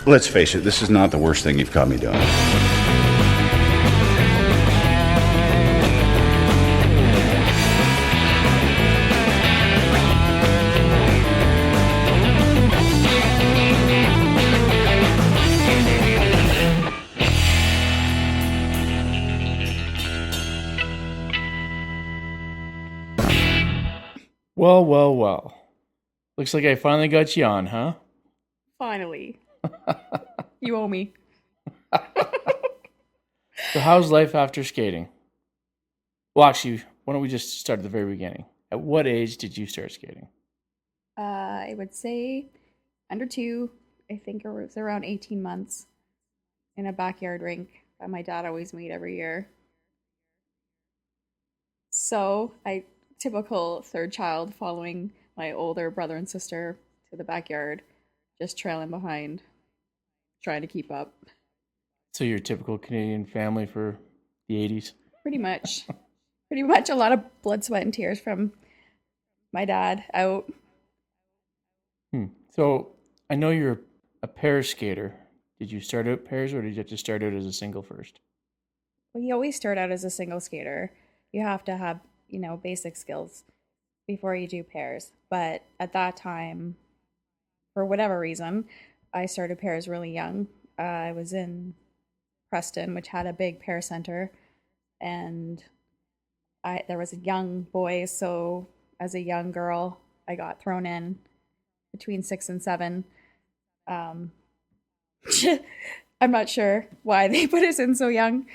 let's face it, this is not the worst thing you've caught me doing. Well. Looks like I finally got you on, huh? Finally. You owe me. So how's life after skating? Well, actually, why don't we just start at the very beginning? At what age did you start skating? I would say under 2. I think it was around 18 months in a backyard rink that my dad always made every year. So typical third child following my older brother and sister to the backyard, just trailing behind, trying to keep up. So your typical Canadian family for the 80s? Pretty much. Pretty much a lot of blood, sweat, and tears from my dad out. So I know you're a pair skater. Did you start out pairs or did you have to start out as a single first? Well, you always start out as a single skater. You have to have, basic skills before you do pairs. But at that time, for whatever reason, I started pairs really young. I was in Preston, which had a big pair center, and there was a young boy, so as a young girl, I got thrown in between 6 and 7. I'm not sure why they put us in so young.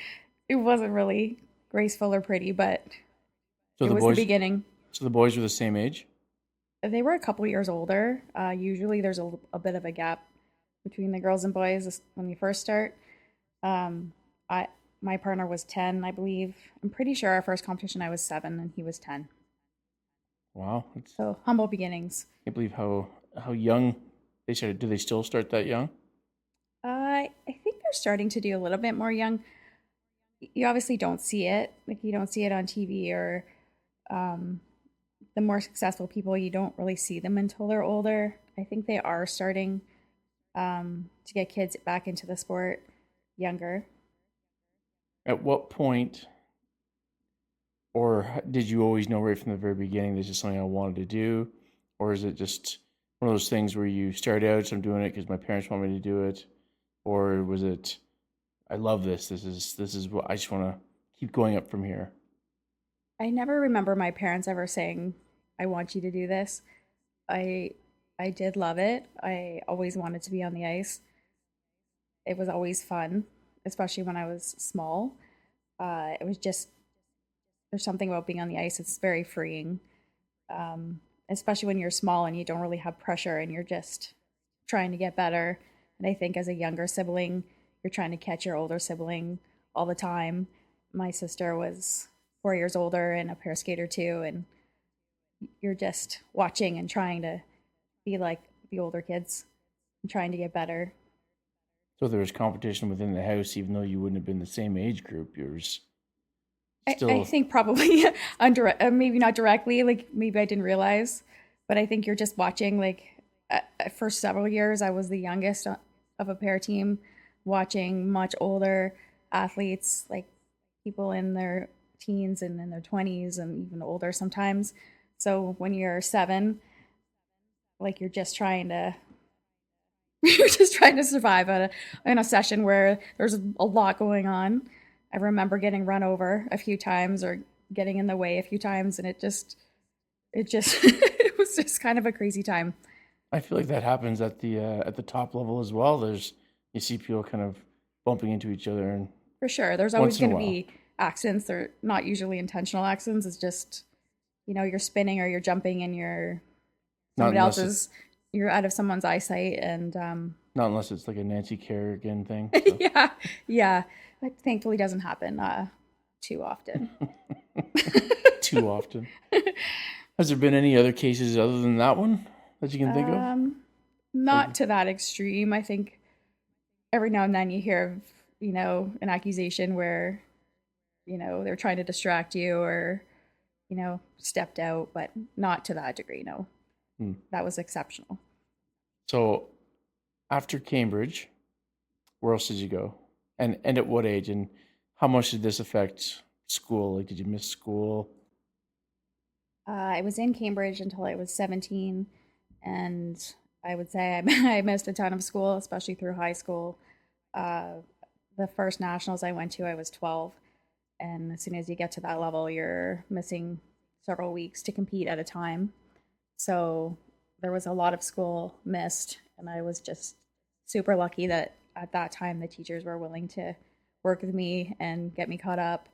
It wasn't really graceful or pretty, but it was the beginning. So the boys were the same age? They were a couple years older. Usually there's a bit of a gap between the girls and boys when you first start. My partner was 10, I believe. I'm pretty sure our first competition I was 7 and he was 10. Wow. So humble beginnings. I can't believe how young they started. Do they still start that young? I think they're starting to do a little bit more young. You obviously don't see it. Like you don't see it on TV or the more successful people, you don't really see them until they're older. I think they are starting to get kids back into the sport younger. At what point, or did you always know right from the very beginning this is something I wanted to do? Or is it just one of those things where you start out, so I'm doing it because my parents want me to do it? Or was it, I love this. This is what I just want to keep going up from here. I never remember my parents ever saying, I want you to do this. I did love it. I always wanted to be on the ice. It was always fun, especially when I was small. It was just, there's something about being on the ice. It's very freeing, especially when you're small and you don't really have pressure and you're just trying to get better. And I think as a younger sibling, you're trying to catch your older sibling all the time. My sister was 4 years older and a pair skater too, and you're just watching and trying to be like the older kids and trying to get better. So there was competition within the house, even though you wouldn't have been the same age group. Yours still... I think probably maybe not directly, like maybe I didn't realize, but I think you're just watching. Like for several years, I was the youngest of a pair team, watching much older athletes, like people in their teens and in their 20s and even older sometimes. So when you're 7, like you're just trying to survive in a session where there's a lot going on. I remember getting run over a few times or getting in the way a few times, and it was just kind of a crazy time. I feel like that happens at the top level as well. You see people kind of bumping into each other, and for sure, there's always going to be accidents. They're not usually intentional accidents. It's just, you're spinning or you're jumping and you're out of someone's eyesight, and not unless it's like a Nancy Kerrigan thing. So. yeah. That thankfully doesn't happen too often. Too often. Has there been any other cases other than that one that you can think of? Not to that extreme. I think every now and then you hear of, an accusation where, they're trying to distract you or, stepped out, but not to that degree, no. That was exceptional. So after Cambridge, Where else did you go? And at what age? And how much did this affect school? Like, did you miss school? I was in Cambridge until I was 17, and I would say I missed a ton of school, especially through high school. Uh, the first nationals I went to, I was 12, and as soon as you get to that level, you're missing several weeks to compete at a time. So there was a lot of school missed, and I was just super lucky that at that time the teachers were willing to work with me and get me caught up.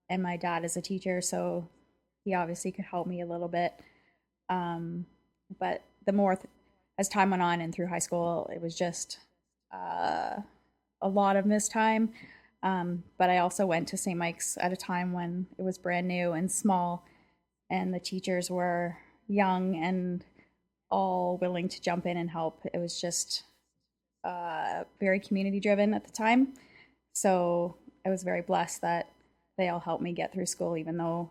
And my dad is a teacher, so he obviously could help me a little bit. But the more as time went on and through high school, it was just a lot of missed time. But I also went to St. Mike's at a time when it was brand new and small, and the teachers were young and all willing to jump in and help. It was just very community driven at the time. So I was very blessed that they all helped me get through school, even though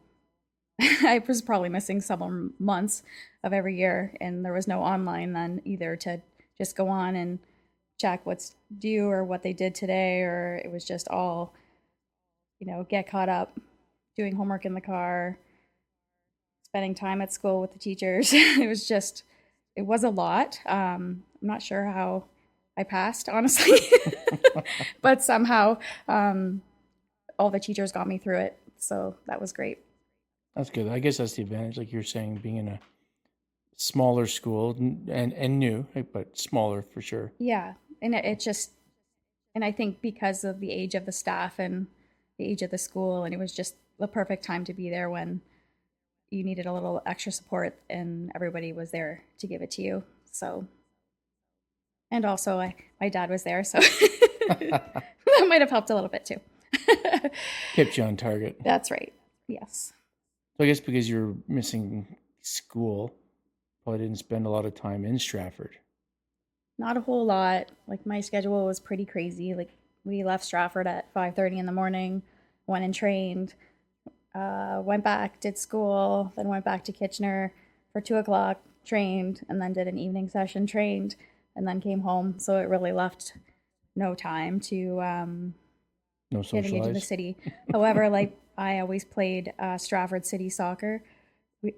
I was probably missing several months of every year, and there was no online then either to just go on and check what's due or what they did today, or it was just all, get caught up, doing homework in the car, spending time at school with the teachers. It was a lot. I'm not sure how I passed, honestly, but somehow all the teachers got me through it. So that was great. That's good. I guess that's the advantage, like you're saying, being in a smaller school and new, right, but smaller for sure. Yeah. And and I think because of the age of the staff and the age of the school, and it was just the perfect time to be there when you needed a little extra support and everybody was there to give it to you. So, and also my dad was there, so that might have helped a little bit too. Kept you on target. That's right. Yes. So I guess because you're missing school, probably didn't spend a lot of time in Stratford. Not a whole lot. Like my schedule was pretty crazy. Like we left Stratford at 5:30 in the morning, went and trained, went back, did school, then went back to Kitchener for 2 o'clock, trained, and then did an evening session, trained, and then came home. So it really left no time to No getting into the socialize. city. However, like I always played Stratford City soccer.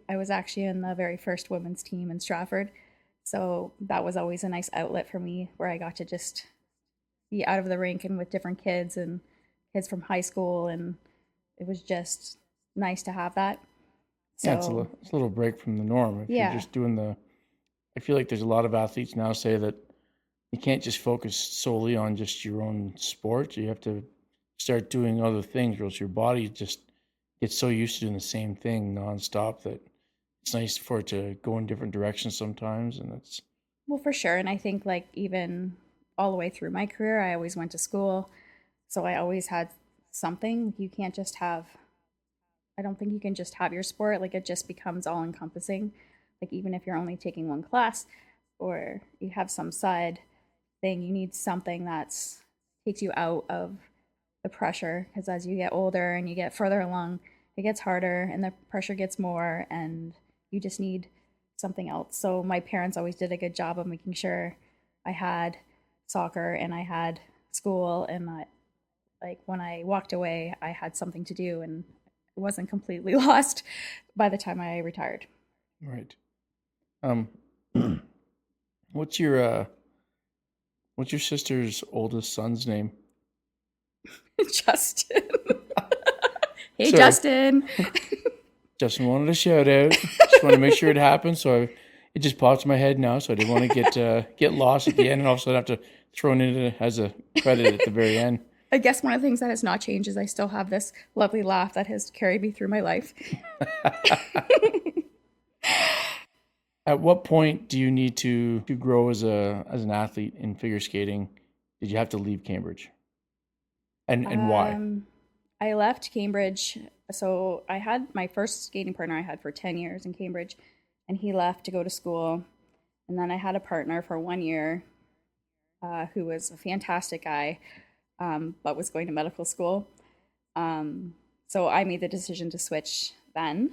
I was actually in the very first women's team in Stratford. So that was always a nice outlet for me where I got to just be out of the rink and with different kids and kids from high school. And it was just nice to have that. So, Yeah, it's a little break from the norm. If yeah. you're just doing I feel like there's a lot of athletes now say that you can't just focus solely on just your own sport. You have to start doing other things, or else your body just gets so used to doing the same thing nonstop that it's nice for it to go in different directions sometimes. And it's Well, for sure. And I think like even all the way through my career, I always went to school. So I always had something. You can't just have, I don't think you can just have your sport. Like it just becomes all encompassing. Like even if you're only taking one class or you have some side thing, you need something that's takes you out of the pressure. Because as you get older and you get further along, it gets harder and the pressure gets more and you just need something else. So my parents always did a good job of making sure I had soccer and I had school and that like when I walked away, I had something to do and it wasn't completely lost by the time I retired. right. Um, what's your sister's oldest son's name? Justin. Hey, Sorry. Justin. Justin wanted a shout out. Just want to make sure it happened. So it just popped in my head now. So I didn't want to get lost at the end, and all of a sudden have to throw it in as a credit at the very end. I guess one of the things that has not changed is I still have this lovely laugh that has carried me through my life. At what point do you need to grow as an athlete in figure skating? Did you have to leave Cambridge? And why? I left Cambridge. So I had my first skating partner I had for 10 years in Cambridge, and he left to go to school. And then I had a partner for 1 year who was a fantastic guy, but was going to medical school. So I made the decision to switch then.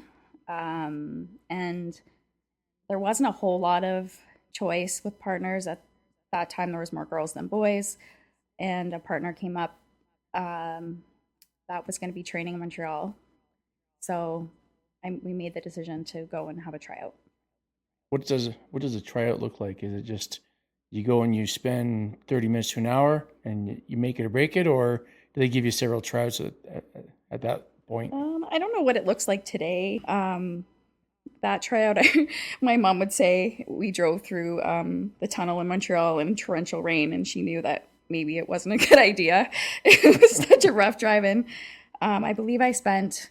And there wasn't a whole lot of choice with partners. At that time, there was more girls than boys. and a partner came up that was going to be training in Montreal. So we made the decision to go and have a tryout. What does a tryout look like? Is it just you go and you spend 30 minutes to an hour and you make it or break it, or do they give you several tryouts at that point? I don't know what it looks like today. That tryout, my mom would say we drove through the tunnel in Montreal in torrential rain, and she knew that maybe it wasn't a good idea. It was such a rough drive-in. I believe I spent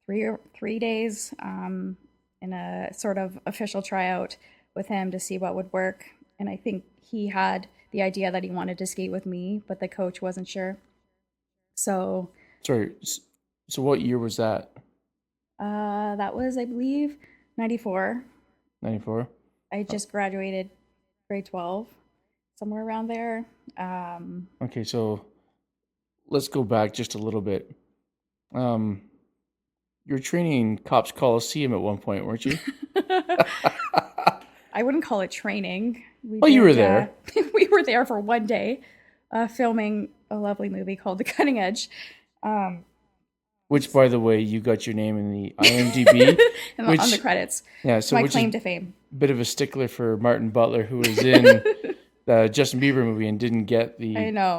3 days in a sort of official tryout with him to see what would work. And I think he had the idea that he wanted to skate with me, but the coach wasn't sure. So what year was that? That was, I believe, 94. 94? I just graduated grade 12, somewhere around there. Okay, so let's go back just a little bit. You were training in Cops Coliseum at one point, weren't you? I wouldn't call it training. You were there. We were there for one day, filming a lovely movie called The Cutting Edge. Which, by the way, you got your name in the IMDb. On the credits. Yeah, so my claim to fame. Bit of a stickler for Martin Butler, who was in the Justin Bieber movie and didn't get the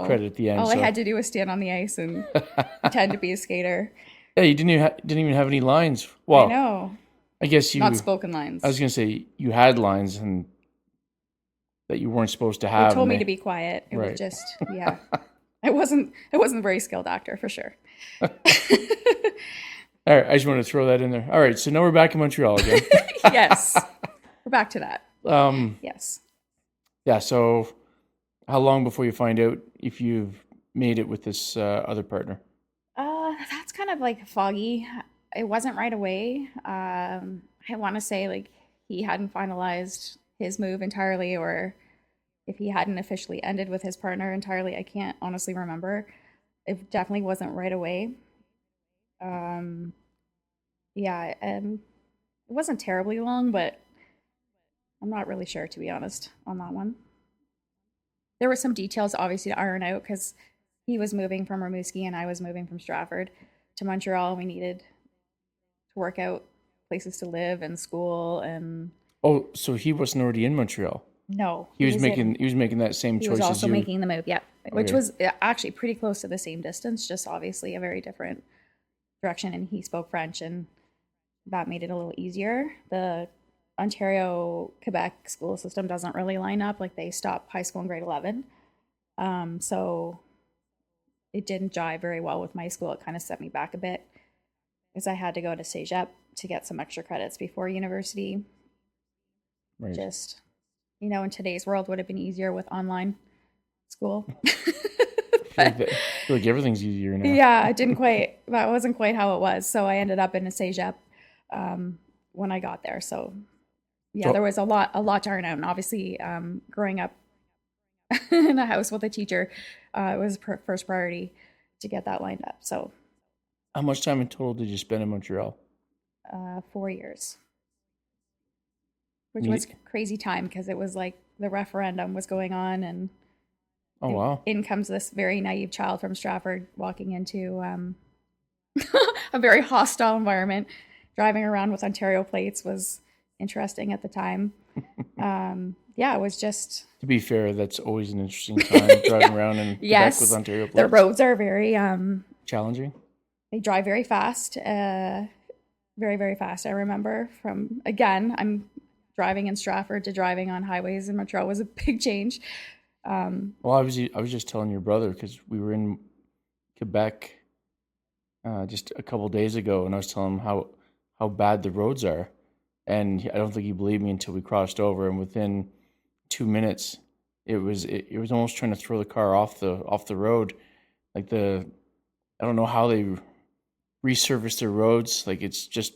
credit at the end. All I had to do was stand on the ice and pretend to be a skater. Yeah, you didn't even have any lines. Well, I know. I guess not spoken lines. I was going to say you had lines and that you weren't supposed to have. They told me to be quiet. It was just, yeah. I wasn't a very skilled actor, for sure. All right, I just want to throw that in there. All right, so now we're back in Montreal again. Yes, we're back to that. Yes. Yeah, so how long before you find out if you've made it with this other partner? That's kind of like foggy. It wasn't right away. I want to say like he hadn't finalized his move entirely, or if he hadn't officially ended with his partner entirely. I can't honestly remember. It definitely wasn't right away. It wasn't terribly long, but I'm not really sure, to be honest, on that one. There were some details obviously to iron out because he was moving from Rimouski and I was moving from Stratford to Montreal. We needed to work out places to live and school and. Oh, so he wasn't already in Montreal? No, he was making that same choice. He was also making the move, which was actually pretty close to the same distance, just obviously a very different direction. And he spoke French, and that made it a little easier. The Ontario-Quebec school system doesn't really line up. Like, they stop high school in grade 11. So it didn't jive very well with my school. It kind of set me back a bit because I had to go to Cégep to get some extra credits before university. Right. Just, in today's world would have been easier with online school. I feel like everything's easier now. Yeah, that wasn't quite how it was. So I ended up in a Cégep when I got there. So yeah, there was a lot to iron out. And obviously, growing up in a house with a teacher, it was first priority to get that lined up. So how much time in total did you spend in Montreal? 4 years. Which was crazy time because it was like the referendum was going on, and wow! In comes this very naive child from Stratford walking into a very hostile environment. Driving around with Ontario plates was interesting at the time. It was just. To be fair, that's always an interesting time driving around in Quebec with Ontario plates. The roads are very challenging. They drive very fast, very, very fast. I remember I'm driving in Stratford to driving on highways in Montreal was a big change. Well, I was just telling your brother because we were in Quebec just a couple days ago, and I was telling him how bad the roads are, and I don't think he believed me until we crossed over, and within 2 minutes, it was almost trying to throw the car off the road. Like I don't know how they resurface their roads. Like, it's just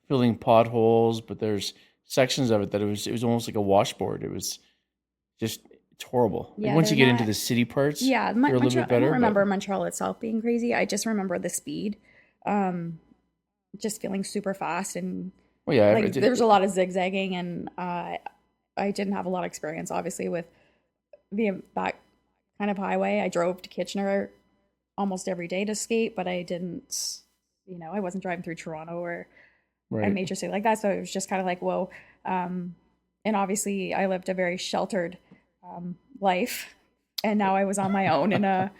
filling potholes, but there's sections of it that it was almost like a washboard. It was just, it's horrible. Yeah, like once you get into the city parts, they're a little bit better. I don't remember Montreal itself being crazy. I just remember the speed, just feeling super fast, and there was a lot of zigzagging, and I didn't have a lot of experience, obviously, with that kind of highway. I drove to Kitchener almost every day to skate, but I didn't, I wasn't driving through Toronto or a Right. major city like that. So it was just kind of like, whoa. And obviously I lived a very sheltered life, and now I was on my own in a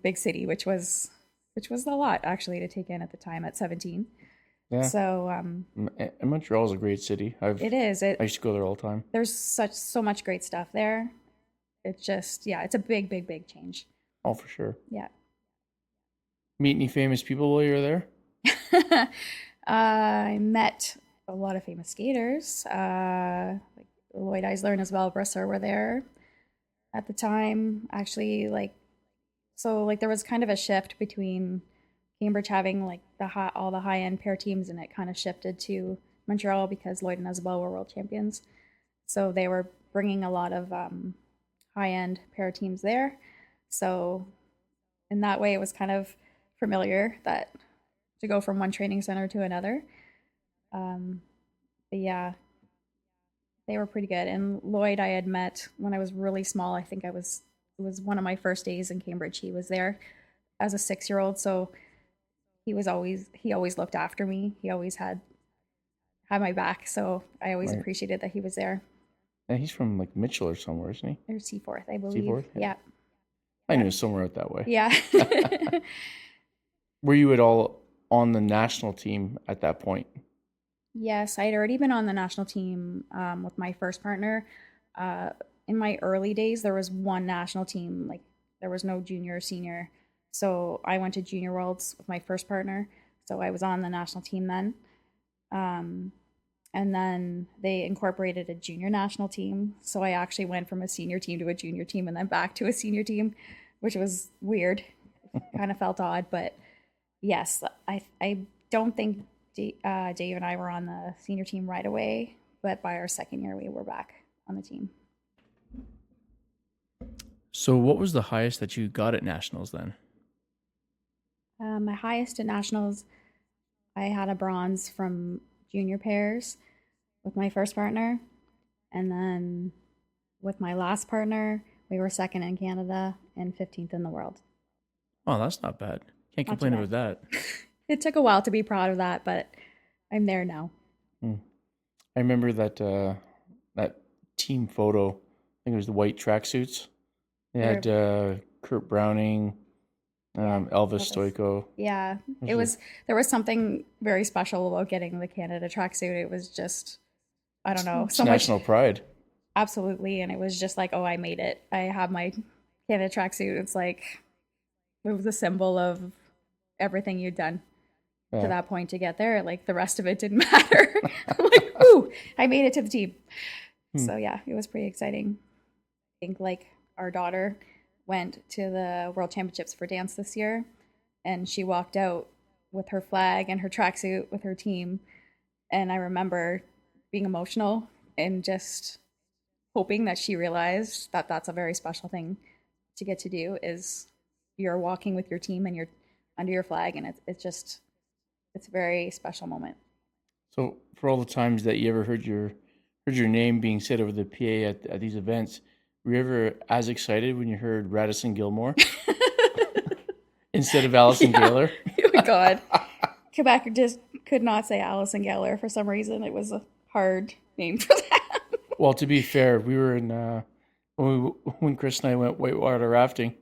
big city, which was a lot actually to take in at the time at 17. Yeah. So And Montreal is a great city. it is. I used to go there all the time. There's so much great stuff there. It's just, yeah, it's a big, big, big change. Oh, for sure. Yeah. Meet any famous people while you were there? I met a lot of famous skaters, like Lloyd Eisler and Isabel Brisser were there at the time. Actually, there was kind of a shift between Cambridge having like all the high end pair teams, and it kind of shifted to Montreal because Lloyd and Isabel were world champions. So they were bringing a lot of high end pair teams there. So in that way, it was kind of familiar that to go from one training center to another. But yeah, they were pretty good. And Lloyd I had met when I was really small. I think it was one of my first days in Cambridge. He was there as a 6-year-old. So he always looked after me. He always had my back. So I always appreciated that he was there. And he's from like Mitchell or somewhere, isn't he? Or Seaforth, I believe. Seaforth? Yeah. I knew it was somewhere out that way. Yeah. Were you at all on the national team at that point? Yes, I had already been on the national team with my first partner. In my early days, there was one national team. Like there was no junior or senior. So I went to Junior Worlds with my first partner. So I was on the national team then. And then they incorporated a junior national team. So I actually went from a senior team to a junior team and then back to a senior team, which was weird. Kind of felt odd, but yes, I don't think Dave and I were on the senior team right away, but by our second year, we were back on the team. So what was the highest that you got at nationals then? My highest at nationals, I had a bronze from junior pairs with my first partner. And then with my last partner, we were second in Canada and 15th in the world. Oh, that's not bad. Can't complain about that. It took a while to be proud of that, but I'm there now. I remember that that team photo. I think it was the white tracksuits. They had Kurt Browning, Elvis Stoico. Yeah, there was something very special about getting the Canada tracksuit. It was just, I don't know, so national pride. Absolutely, and it was just like, oh, I made it. I have my Canada tracksuit. It's like it was a symbol of everything you'd done to that point to get there. Like the rest of it didn't matter. I'm like, ooh, I made it to the team. So yeah, it was pretty exciting. I think like our daughter went to the World Championships for dance this year, and she walked out with her flag and her tracksuit with her team. And I remember being emotional and just hoping that she realized that that's a very special thing to get to do, is you're walking with your team and you're under your flag, and it's a very special moment. So for all the times that you ever heard your name being said over the PA at these events, were you ever as excited when you heard Radisson Gilmore instead of Allison Gaylor? Oh my God. Quebec just could not say Allison Gaylor for some reason. It was a hard name for them. Well, to be fair, we were in when Chris and I went whitewater rafting.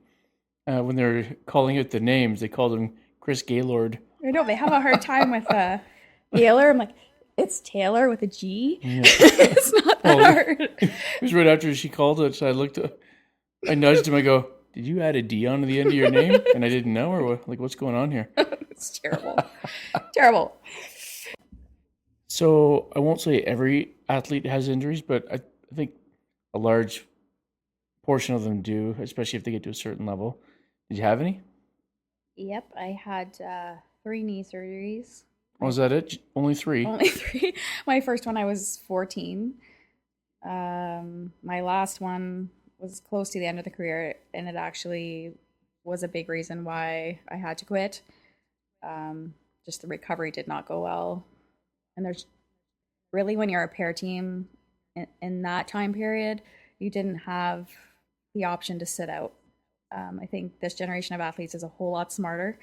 When they were calling out the names, they called him Chris Gaylord. I know they have a hard time with Gaylor. I'm like, it's Taylor with a G. Yeah. It's not that hard. It was right after she called it, so I nudged him. I go, "Did you add a D onto the end of your name?" And I didn't know, or what? Like, what's going on here? It's terrible, terrible. So I won't say every athlete has injuries, but I think a large portion of them do, especially if they get to a certain level. Did you have any? Yep, I had 3 knee surgeries. Oh, was that it? Only 3? Only 3. My first one, I was 14. My last one was close to the end of the career, and it actually was a big reason why I had to quit. Just the recovery did not go well. And there's really, when you're a pair team in that time period, you didn't have the option to sit out. I think this generation of athletes is a whole lot smarter,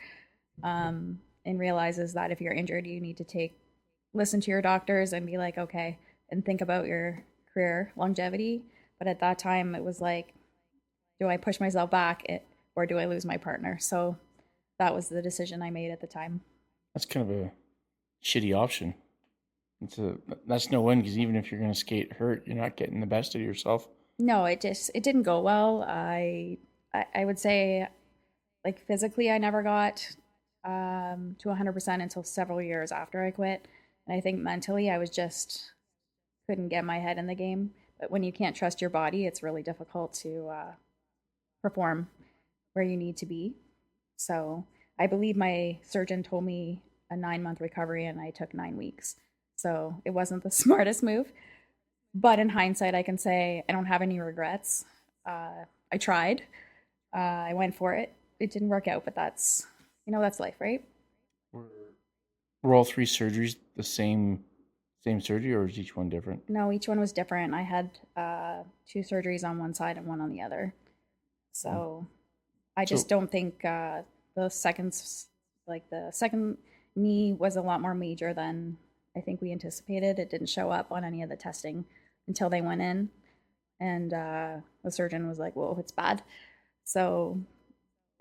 and realizes that if you're injured, you need to listen to your doctors and be like, okay, and think about your career longevity. But at that time, it was like, do I push myself back or do I lose my partner? So that was the decision I made at the time. That's kind of a shitty option. That's no win, because even if you're going to skate hurt, you're not getting the best of yourself. No, it didn't go well. I would say, like, physically, I never got to 100% until several years after I quit. And I think mentally, I was just couldn't get my head in the game. But when you can't trust your body, it's really difficult to perform where you need to be. So I believe my surgeon told me a 9-month recovery, and I took 9 weeks. So it wasn't the smartest move. But in hindsight, I can say I don't have any regrets. I tried. I went for it. It didn't work out, but that's life, right? Were all 3 surgeries the same surgery, or is each one different? No, each one was different. I had 2 surgeries on one side and 1 on the other. So I just don't think the second knee was a lot more major than I think we anticipated. It didn't show up on any of the testing until they went in, and the surgeon was like, "Whoa, it's bad." So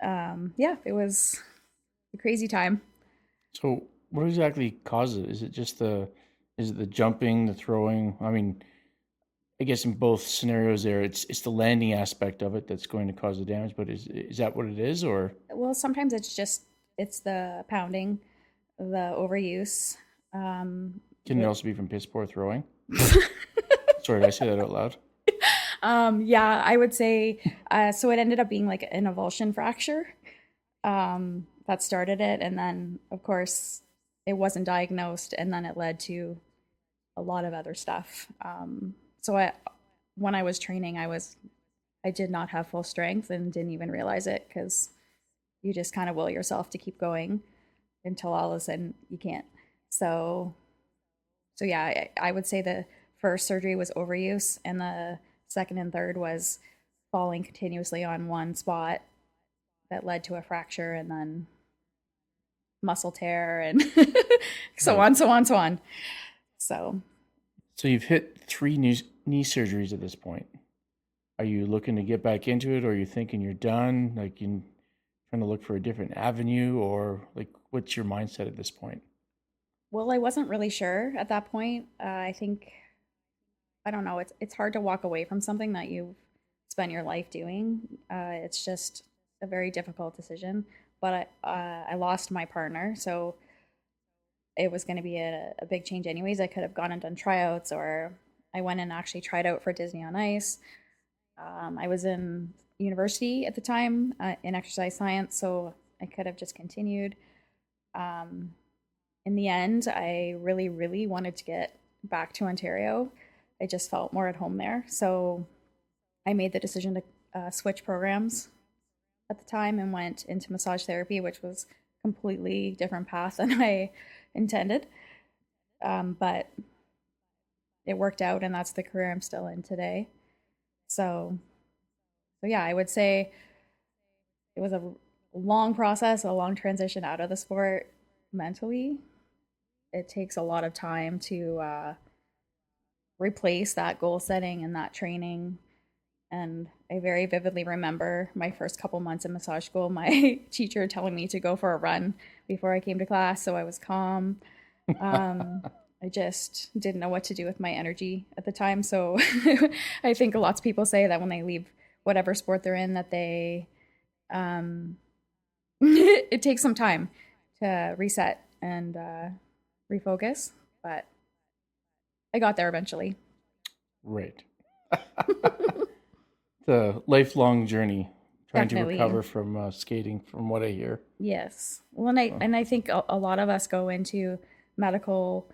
it was a crazy time. So what exactly causes it? Is it the jumping, the throwing? I mean, I guess in both scenarios there, it's the landing aspect of it that's going to cause the damage. But is that what it is, or? Well, sometimes it's the pounding, the overuse. Can it also be from piss poor throwing? Sorry, did I say that out loud? Yeah, I would say, so it ended up being like an avulsion fracture that started it. And then, of course, it wasn't diagnosed, and then it led to a lot of other stuff. So when I was training, I did not have full strength and didn't even realize it, because you just kind of will yourself to keep going until all of a sudden you can't. So yeah, I would say the first surgery was overuse, and the second and third was falling continuously on one spot that led to a fracture, and then muscle tear, and so on. So you've hit 3 knee surgeries at this point. Are you looking to get back into it, or are you thinking you're done? Like, you trying to look for a different avenue, or like, what's your mindset at this point? Well, I wasn't really sure at that point. I think, I don't know, it's hard to walk away from something that you've spent your life doing. It's just a very difficult decision. But I lost my partner, so it was going to be a big change anyways. I could have gone and done tryouts, or I went and actually tried out for Disney on Ice. I was in university at the time in exercise science, so I could have just continued. In the end, I really, really wanted to get back to Ontario. I just felt more at home there. So I made the decision to switch programs at the time and went into massage therapy, which was a completely different path than I intended. But it worked out, and that's the career I'm still in today. So yeah, I would say it was a long process, a long transition out of the sport mentally. It takes a lot of time to replace that goal setting and that training. And I very vividly remember my first couple months in massage school, my teacher telling me to go for a run before I came to class, so I was calm. I just didn't know what to do with my energy at the time. So I think lots of people say that when they leave whatever sport they're in, that they it takes some time to reset and refocus, but I got there eventually. Right. The lifelong journey, trying Definitely. to recover from skating, from what I hear. Yes. Well, and I think a lot of us go into medical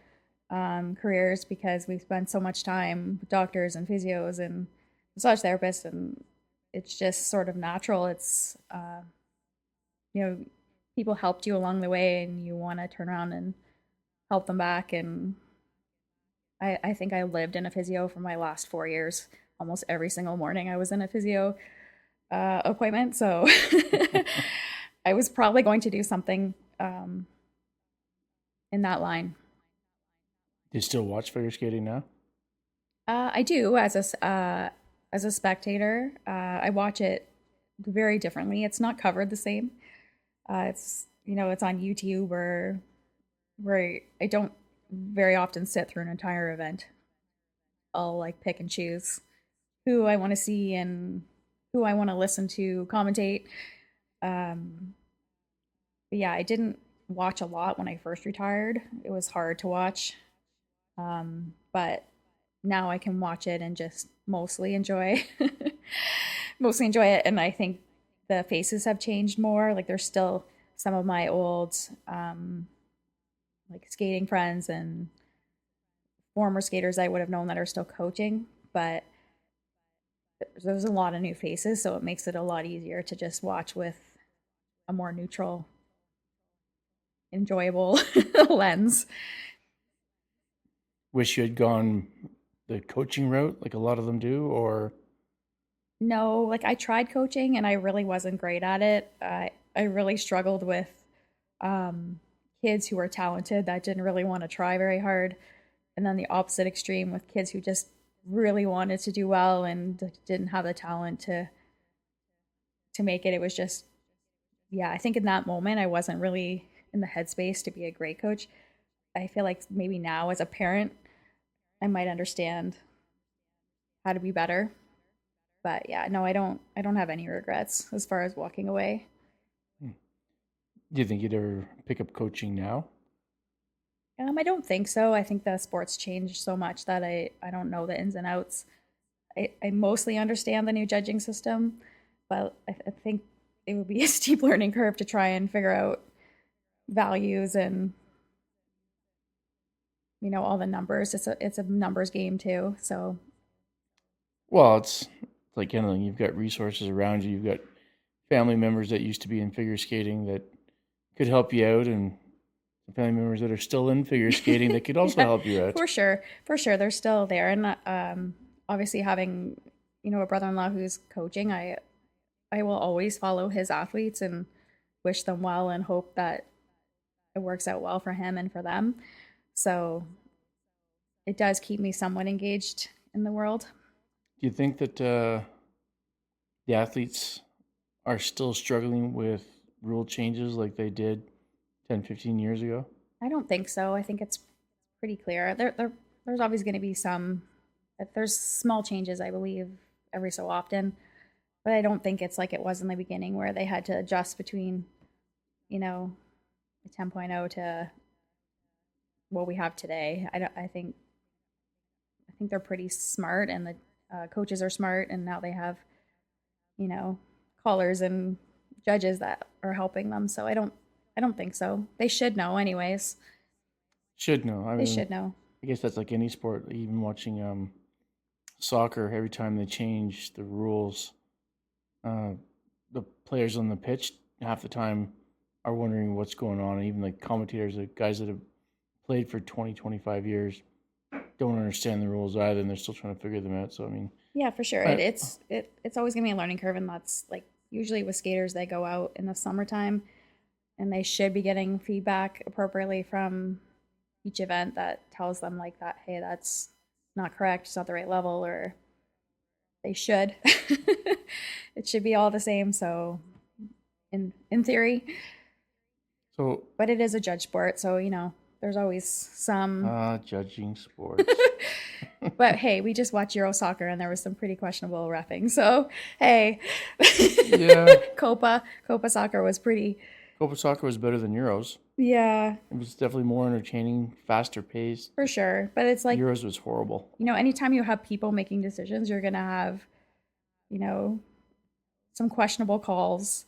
careers because we spend so much time with doctors and physios and massage therapists, and it's just sort of natural. It's people helped you along the way, and you want to turn around and help them back. And I think I lived in a physio for my last 4 years. Almost every single morning I was in a physio. appointment, so I was probably going to do something in that line. Do you still watch figure skating now? I do as a spectator. I watch it very differently. It's not covered the same. It's it's on YouTube or where I don't very often sit through an entire event. I'll like pick and choose who I want to see and who I want to listen to commentate. Um, but yeah, I didn't watch a lot when I first retired. It was hard to watch. But now I can watch it and just mostly enjoy mostly enjoy it. And I think the faces have changed more. Like there's still some of my old like skating friends and former skaters I would have known that are still coaching, but there's a lot of new faces, so it makes it a lot easier to just watch with a more neutral, enjoyable lens. Wish you had gone the coaching route like a lot of them do, or No, like I tried coaching and I really wasn't great at it. I really struggled with kids who were talented that didn't really want to try very hard. And then the opposite extreme with kids who just really wanted to do well and didn't have the talent to make it. It was just, yeah, I think in that moment I wasn't really in the headspace to be a great coach. I feel like maybe now as a parent, I might understand how to be better. But yeah, no, I don't have any regrets as far as walking away. do you think you'd ever pick up coaching now? I don't think so. I think the sport's changed so much that I don't know the ins and outs. I mostly understand the new judging system, but I think it would be a steep learning curve to try and figure out values and all the numbers. It's a numbers game too. So Well, it's like anything. You've got resources around you. You've got family members that used to be in figure skating that could help you out, and family members that are still in figure skating that could also yeah, help you out. for sure, they're still there. And obviously having a brother-in-law who's coaching, I will always follow his athletes and wish them well and hope that it works out well for him and for them. So it does keep me somewhat engaged in the world. Do you think that the athletes are still struggling with rule changes like they did 10, 15 years ago? I don't think so. I think it's pretty clear. There's always going to be there's small changes, I believe, every so often. But I don't think it's like it was in the beginning where they had to adjust between, the 10.0 to what we have today. I think they're pretty smart, and the coaches are smart, and now they have, callers and judges that are helping them. So I don't think so. They should know, anyways. Should know. I They mean, should know. I guess that's like any sport. Even watching soccer, every time they change the rules, the players on the pitch half the time are wondering what's going on. And even like commentators, the guys that have played for 20, 25 years, don't understand the rules either, and they're still trying to figure them out. So I mean, Yeah, for sure. I, It's always gonna be a learning curve, and that's like usually with skaters they go out in the summertime, and they should be getting feedback appropriately from each event that tells them like that, hey, that's not correct, it's not the right level, or they should. It should be all the same. So in theory, so but it is a judge sport, so there's always some. judging sports. But hey, we just watched Euro soccer and there was some pretty questionable reffing. So hey, Yeah, Copa soccer was pretty. Copa soccer was better than Euros. Yeah, It was definitely more entertaining, faster paced. for sure. But it's like Euros was horrible. anytime you have people making decisions, you're gonna have you know some questionable calls.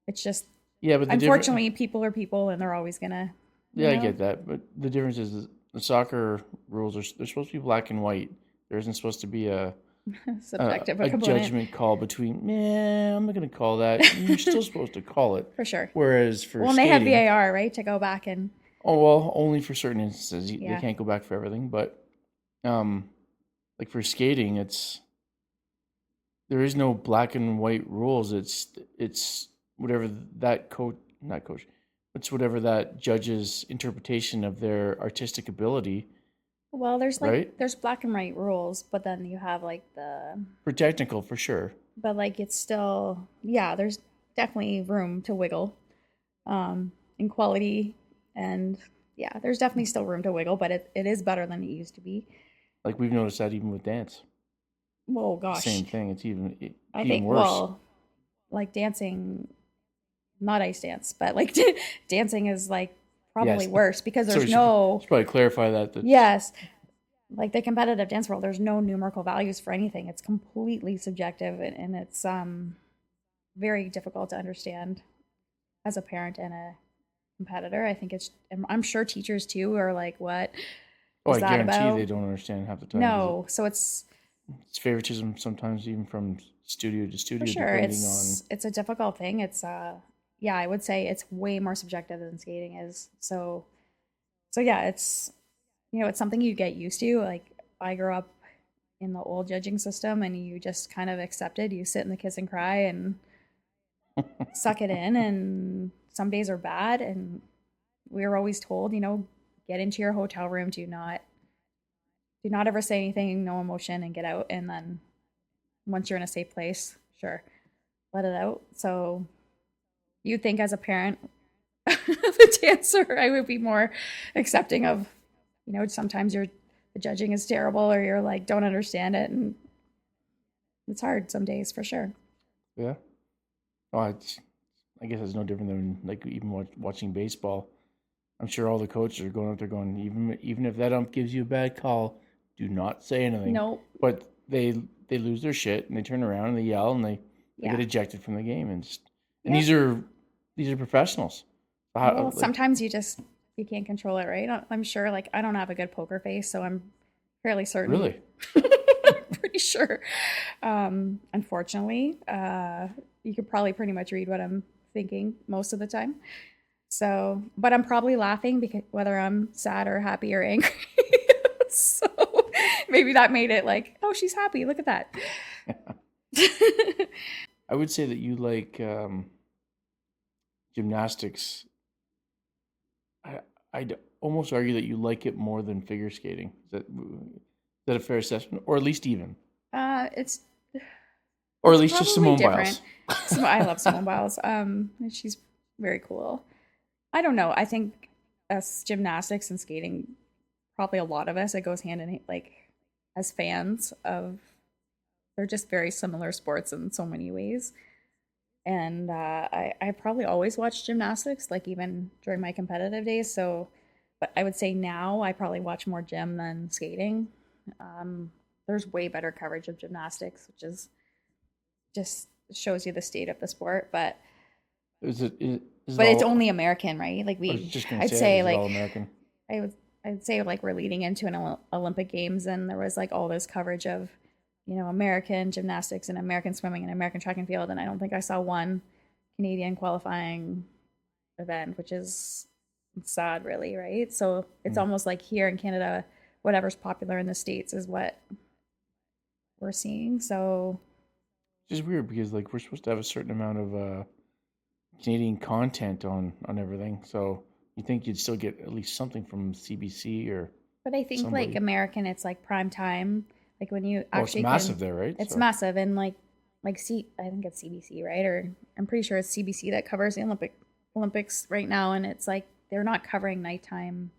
It's just Yeah, but unfortunately people are people, and they're always gonna. I get that, but the difference is the soccer rules they're supposed to be black and white. There isn't supposed to be a Subjective a component. judgment call between. Man, I'm not going to call that. You're still supposed to call it. For sure. Whereas for Well, and skating, they have VAR, right, to go back and. oh well, only for certain instances. Yeah. They can't go back for everything, but like for skating, there is no black and white rules. It's whatever that coach, not coach, it's whatever that judge's interpretation of their artistic ability, Well, right? there's black and white rules, but then you have like For technical, for sure. but like it's still, yeah, there's definitely room to wiggle in quality, and yeah, there's definitely still room to wiggle, but it is better than it used to be. Like we've noticed that even with dance, Well, gosh, same thing. It's I even think, worse. well, like dancing, not ice dance, but like dancing is like probably Yes. worse because So there's we should, no, should probably clarify that. yes, like the competitive dance world, there's no numerical values for anything. It's completely subjective, and it's very difficult to understand as a parent and a competitor. I think it's, I'm sure teachers too are like, what Oh, is I that guarantee about? they don't understand half the time. No, so it's It's favoritism sometimes, even from studio to for studio, sure depending it's a difficult thing. It's yeah, I would say it's way more subjective than skating is. So yeah, it's, it's something you get used to. Like I grew up in the old judging system, and you just kind of accepted. You sit in the kiss and cry and suck it in, and some days are bad, and we were always told, get into your hotel room, do not ever say anything, no emotion, and get out. And then once you're in a safe place, sure, let it out. So you'd think as a parent of a dancer, I would be more accepting of, sometimes the judging is terrible, or you're like, don't understand it. And it's hard some days for sure. yeah. Oh, I guess it's no different than like even watching baseball. I'm sure all the coaches are going out there going, even if that ump gives you a bad call, do not say anything. Nope. But they lose their shit and they turn around and they yell and they Yeah. get ejected from the game and Yeah. these are professionals. Well, sometimes you can't control it, right? I'm sure, like, I don't have a good poker face, so I'm fairly certain. Really? Pretty sure. Unfortunately, you could probably pretty much read what I'm thinking most of the time. So, but I'm probably laughing because whether I'm sad or happy or angry. So maybe that made it like, oh, she's happy. Look at that. I would say that you like gymnastics. I'd almost argue that you like it more than figure skating. Is that a fair assessment, or at least even, It's or at least just probably Simone Biles? I love Simone Biles. She's very cool. I don't know. I think as gymnastics and skating, probably a lot of us, it goes hand in hand, like as fans of, they're just very similar sports in so many ways. And I probably always watched gymnastics, like even during my competitive days. So, but I would say now I probably watch more gym than skating. There's way better coverage of gymnastics, which is just shows you the state of the sport. But Is it it's only American, right? Like I was just gonna I'd say, say is it like all American? I'd say like we're leading into an Olympic Games, and there was like all this coverage of, American gymnastics and American swimming and American track and field, and I don't think I saw one Canadian qualifying event, which is sad, really, right? So it's almost like here in Canada, whatever's popular in the States is what we're seeing. So It's just weird because like we're supposed to have a certain amount of Canadian content on everything, so you think you'd still get at least something from CBC or. but I think somebody. like American, it's like prime time. Like when you Well, it's actually massive there, right? It's So- massive, and like I think it's CBC, right? Or I'm pretty sure it's CBC that covers the Olympics right now, and it's like they're not covering nighttime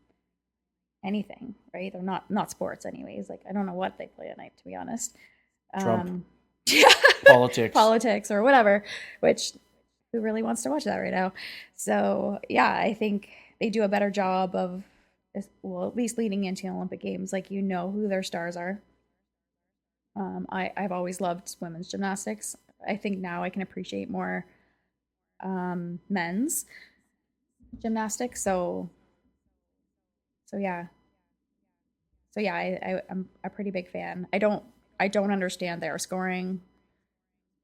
anything, right? They're not sports anyways. Like I don't know what they play at night, to be honest. Trump. Yeah. Politics or whatever, which who really wants to watch that right now? So yeah, I think they do a better job of, well, at least leading into Olympic Games, like who their stars are. I've always loved women's gymnastics. I think now I can appreciate more men's gymnastics. So yeah. I'm a pretty big fan. I don't understand their scoring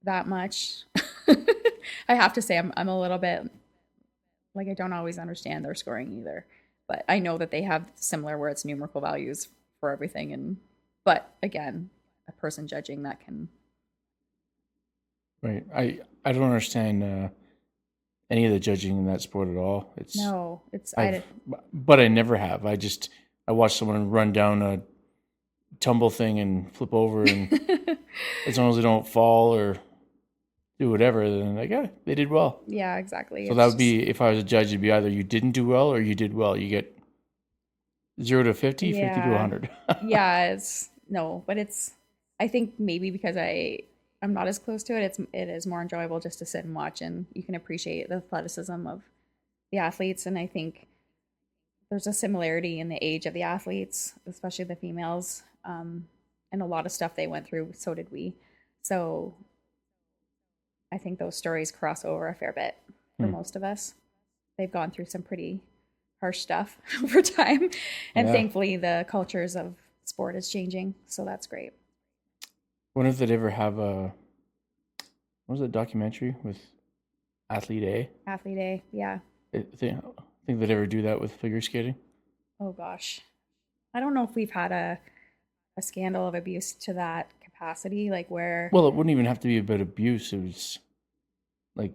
that much. I have to say I'm a little bit like, I don't always understand their scoring either. But I know that they have similar where it's numerical values for everything, but again, a person judging that can Right. I don't understand any of the judging in that sport at all. No, it's I've, but I never have. I watched someone run down a tumble thing and flip over, and as long as they don't fall or do whatever, then like, yeah, they did well. Yeah, exactly. So that would be, if I was a judge, it'd be either you didn't do well or you did well. You get 0 to 50, 50 to Yeah. 100. Yeah, but I think maybe because I'm not as close to it, it is more enjoyable just to sit and watch, and you can appreciate the athleticism of the athletes. And I think there's a similarity in the age of the athletes, especially the females, and a lot of stuff they went through. So did we. So I think those stories cross over a fair bit for most of us. They've gone through some pretty harsh stuff over time, and thankfully the cultures of sport is changing, so that's great. Wonder if they'd ever have what was that documentary with Athlete A? Athlete A, yeah. I think they'd ever do that with figure skating. Oh gosh, I don't know if we've had a scandal of abuse to that capacity, like where. Well, it wouldn't even have to be about abuse. It was like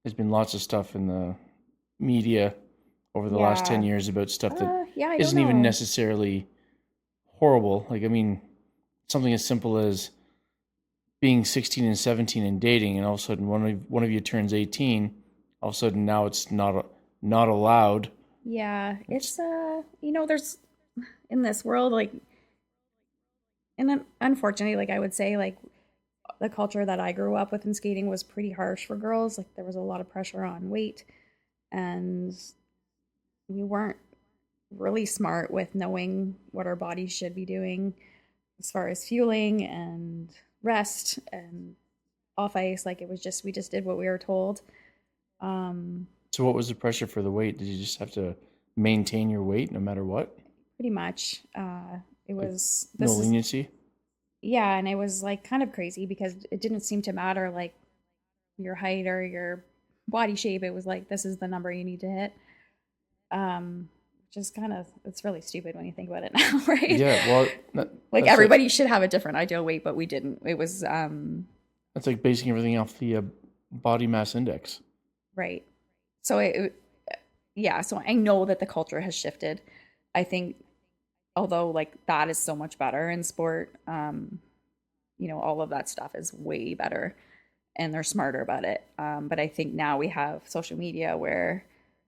there's been lots of stuff in the media over the last 10 years about stuff that isn't even necessarily horrible. Like, I mean, something as simple as being 16 and 17 and dating, and all of a sudden one of you turns 18, all of a sudden now it's not allowed. Yeah, it's there's in this world, like, and unfortunately, like I would say, like the culture that I grew up with in skating was pretty harsh for girls. Like there was a lot of pressure on weight, and we weren't really smart with knowing what our bodies should be doing as far as fueling and rest and off ice. Like it was just, we just did what we were told. So what was the pressure for the weight? Did you just have to maintain your weight no matter what? Pretty much. It was no leniency? Yeah, and it was like kind of crazy because it didn't seem to matter like your height or your body shape. It was like, this is the number you need to hit. Just kind of, it's really stupid when you think about it now, right? Yeah, well, like everybody should have a different ideal weight, but we didn't. It was that's like basing everything off the body mass index, right? So so I know that the culture has shifted. I think, although like that is so much better in sport, all of that stuff is way better, and they're smarter about it. But I think now we have social media where,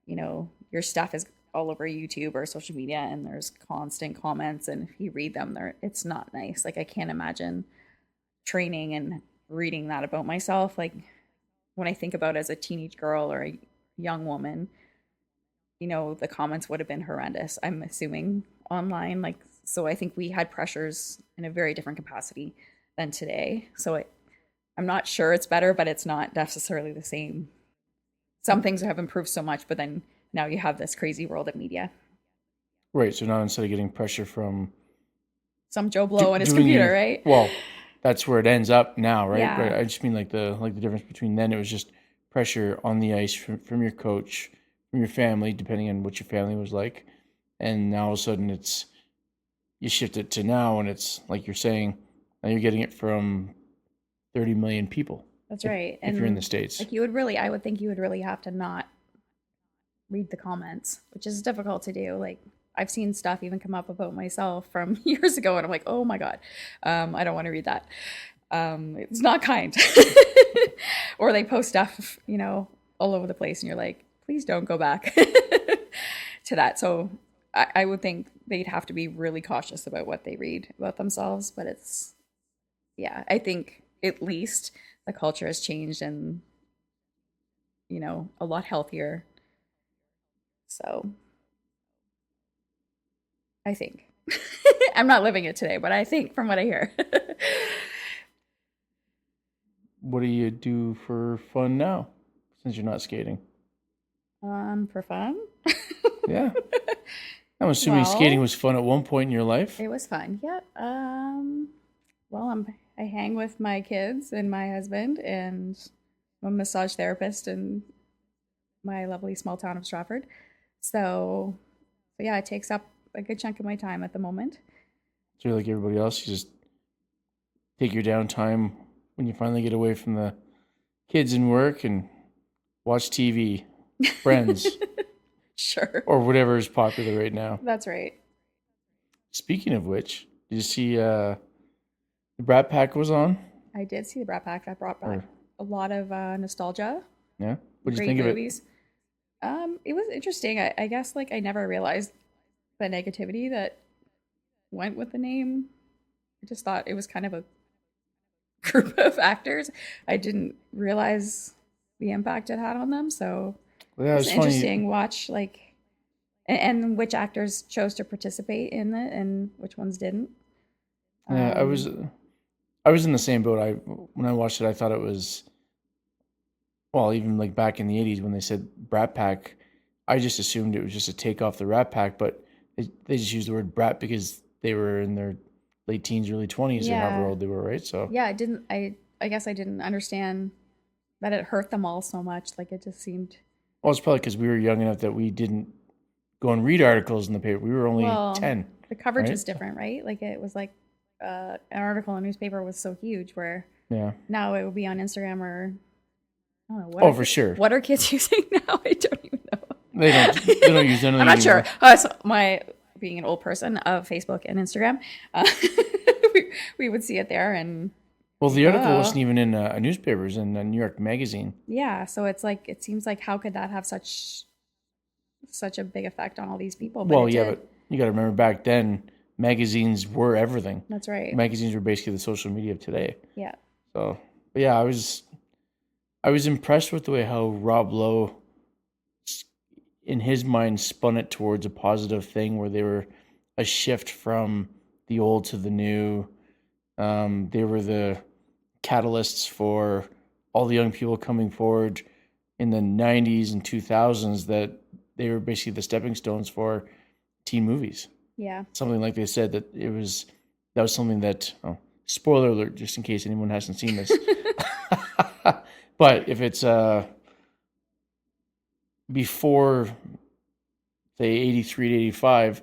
your stuff is all over YouTube or social media, and there's constant comments, and if you read them, it's not nice. Like I can't imagine training and reading that about myself. Like when I think about as a teenage girl or a young woman, the comments would have been horrendous, I'm assuming, online. Like, so I think we had pressures in a very different capacity than today. So I'm not sure it's better, but it's not necessarily the same. Some things have improved so much, but then now you have this crazy world of media. Right. So now instead of getting pressure from some Joe Blow on his computer, right? Well, that's where it ends up now, right? Yeah. Right. I just mean like the difference between then it was just pressure on the ice from your coach, from your family, depending on what your family was like, and now all of a sudden you shift it to now, and it's like you're saying, now you're getting it from 30 million people. That's right. If you're in the States, like I would think you would really have to not read the comments, which is difficult to do. Like I've seen stuff even come up about myself from years ago, and I'm like, oh my God, I don't want to read that. It's not kind. Or they post stuff, all over the place, and you're like, please don't go back to that. So I would think they'd have to be really cautious about what they read about themselves. But I think at least the culture has changed and, a lot healthier. So I think I'm not living it today, but I think from what I hear. What do you do for fun now since you're not skating? For fun? Yeah. I'm assuming skating was fun at one point in your life. It was fun. Yeah. Well, I hang with my kids and my husband, and I'm a massage therapist in my lovely small town of Stratford. So yeah, it takes up a good chunk of my time at the moment. So you're like everybody else, you just take your downtime when you finally get away from the kids and work and watch TV, Friends, Sure. or whatever is popular right now. That's right. Speaking of which, did you see the Brat Pack was on? I did see the Brat Pack. That brought back Or- a lot of nostalgia. Yeah. What did you Great think of it? movies. It was interesting. I guess like I never realized the negativity that went with the name. I just thought it was kind of a group of actors. I didn't realize the impact it had on them. So Well, yeah, it's it's funny. interesting. Watch like and which actors chose to participate in it and which ones didn't. Yeah, I was in the same boat. When I watched it, I thought it was, well, even like back in the 80s when they said Brat Pack, I just assumed it was just a take off the Rat Pack, but they just used the word brat because they were in their late teens, early 20s, or however Yeah. old they were, right? So Yeah, I didn't. I guess I didn't understand that it hurt them all so much. Like it just seemed. well, it's probably because we were young enough that we didn't go and read articles in the paper. We were only Well, 10. The coverage right? was different, right? Like it was like an article in a newspaper was so huge. Where Yeah. now it would be on Instagram or I don't know. What Oh, are for sure. What are kids using now? I don't even know. They don't use none of I'm the not sure. anymore. So my being an old person of Facebook and Instagram, we would see it there, and Well, the article Oh. wasn't even in a newspaper. It was in a New York magazine. yeah. So it's like it seems like how could that have such a big effect on all these people? But Well, it yeah, did. but you got to remember back then, magazines were everything. That's right. Magazines were basically the social media of today. Yeah. So, but yeah, I was impressed with the way how Rob Lowe, in his mind, spun it towards a positive thing where they were a shift from the old to the new. They were the catalysts for all the young people coming forward in the 90s and 2000s, that they were basically the stepping stones for teen movies. Yeah. Something like they said that that was something that, oh, spoiler alert, just in case anyone hasn't seen this. But if it's before, say, 83 to 85,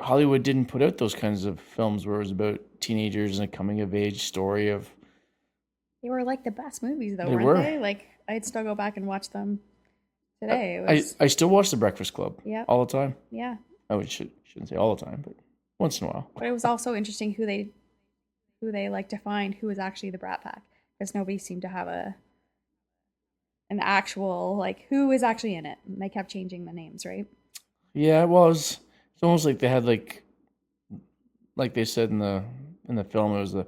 Hollywood didn't put out those kinds of films where it was about teenagers and a coming of age story of. They were like the best movies, though, They weren't were. they? Like I'd still go back and watch them today. It was, I still watch The Breakfast Club Yeah. all the time. yeah, Shouldn't say all the time, but once in a while. but it was also interesting who they like to find who was actually the Brat Pack, because nobody seemed to have an actual like who is actually in it. And they kept changing the names, right? Yeah, well, it's almost like they had like they said in the film, it was the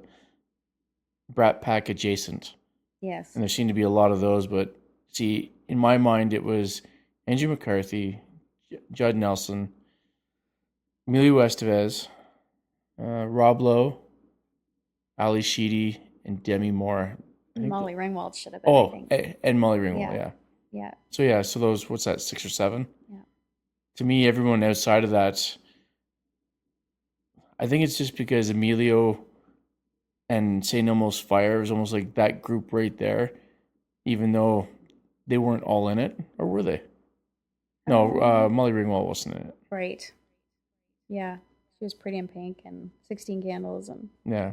Brat Pack adjacent, Yes. and there seemed to be a lot of those. But see, in my mind, it was Andrew McCarthy, Judd Nelson, Emilio Estevez, Rob Lowe, Ali Sheedy, and Demi Moore. I think Molly Ringwald should have been. I think. and Molly Ringwald, Yeah. yeah. Yeah. So those, what's that, 6 or 7? Yeah. To me, everyone outside of that, I think it's just because Emilio and Say No Most Fire was almost like that group right there, even though they weren't all in it, or were they? No, Molly Ringwald wasn't in it. Right. Yeah. She was Pretty in Pink and 16 Candles and Yeah,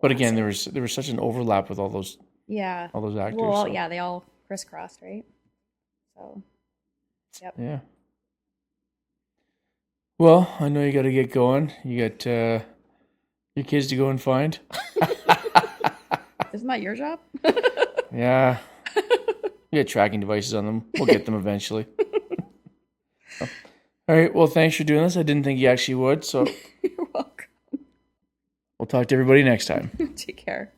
but again, Classic. there was such an overlap with all those yeah. actors. Well, so, yeah, they all crisscrossed, right? So, yep. yeah. Well, I know you got to get going. You got your kids to go and find. Isn't that your job? Yeah. We got tracking devices on them. We'll get them eventually. All right. Well, thanks for doing this. I didn't think you actually would. So You're welcome. we'll talk to everybody next time. Take care.